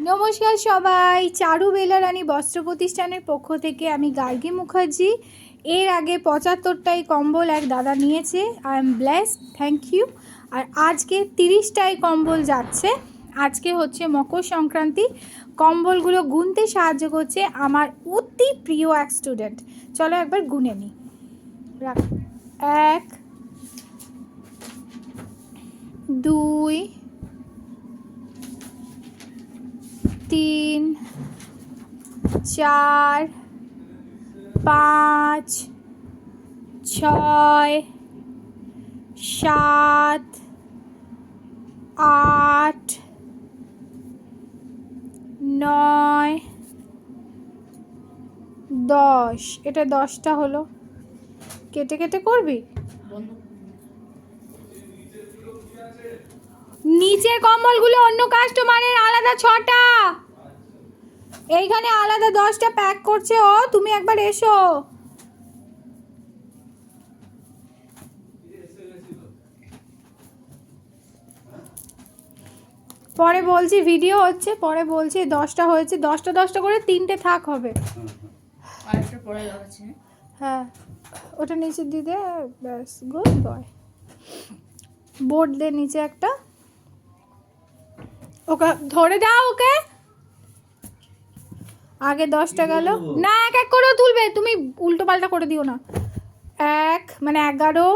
নমস্কার সবাই, চারু বেলা রানী বস্ত্র প্রতিষ্ঠানের পক্ষ থেকে আমি গার্গী মুখার্জি। এর আগে 75টাই কম্বল এক দাদা নিয়েছে, I am blessed, thank you. আর আজকে 30টাই কম্বল যাচ্ছে। আজকে হচ্ছে মকর সংক্রান্তি। কম্বলগুলো গুনতে সাহায্য করছে আমার অতি প্রিয় এক স্টুডেন্ট। চলো একবার গুনে নিই। রাখ, 1 2 3 4 5 6 7 8 9 10। এটা 10টা হলো। কেটে কেটে করবি। নিচের কম্বলগুলো অন্য কাস্টমারের আলাদা 6টা, এইখানে আলাদা 10টা প্যাক করছে ও। তুমি একবার এসো। পরে বলছি, ভিডিও হচ্ছে, পরে বলছি 10টা হয়েছে। 10টা করে 3টে থাক হবে। হ্যাঁ, ওটা নিচে দিয়ে দে, ব্যাস, গুড বয়। বোর্ড দে নিচে একটা, ওকে ধরে দাও। ওকে আগে 10টা গেল না, এক এক করেও তুলবে, তুমি উল্টো পাল্টা করে দিও না। 1 মানে 11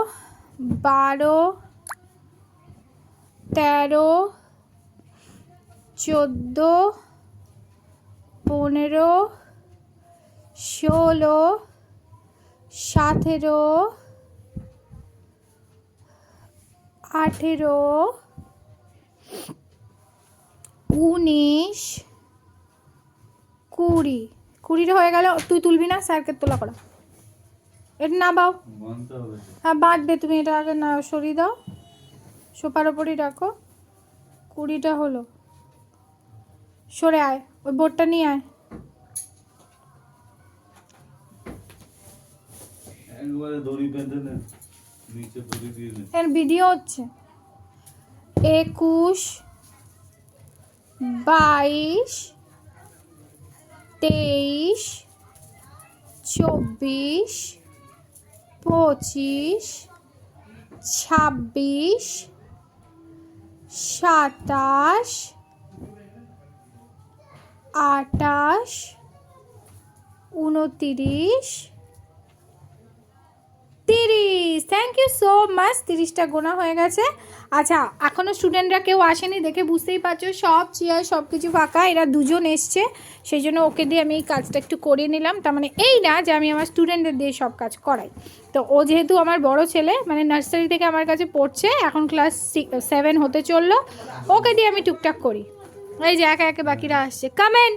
12 13 14 15 16 17 18 19 20। 20টা হয়ে গেল। তুই তুলবি না, স্যারকে তোলা করা। এটা না বাও, হ্যাঁ বাঁধবে। তুমি এটা আগে না সরিয়ে দাও, সোফার ওপরই রাখো। 20টা হলো। সরে আয়, ওই বোর্ডটা নিয়ে আয়। এর ভিডিও হচ্ছে। 21 22 23 24 25 26 27 28 29 30। Thank you so much. 30টা গোনা হয়ে গেছে। আচ্ছা, এখনও স্টুডেন্টরা কেউ আসেনি দেখে বুঝতেই পারছো, সব চেয়ার সব কিছু ফাঁকা। এরা দুজন এসছে, সেই জন্য ওকে দিয়ে আমি এই কাজটা একটু করে নিলাম। তার মানে এই না যে আমি আমার স্টুডেন্টদের দিয়ে সব কাজ করাই। তো ও যেহেতু আমার বড় ছেলে, মানে নার্সারি থেকে আমার কাছে পড়ছে, এখন ক্লাস 7 হতে চললো, ওকে দিয়ে আমি টুকটাক করি। এই যে একে একে বাকিরা আসছে। কামেন।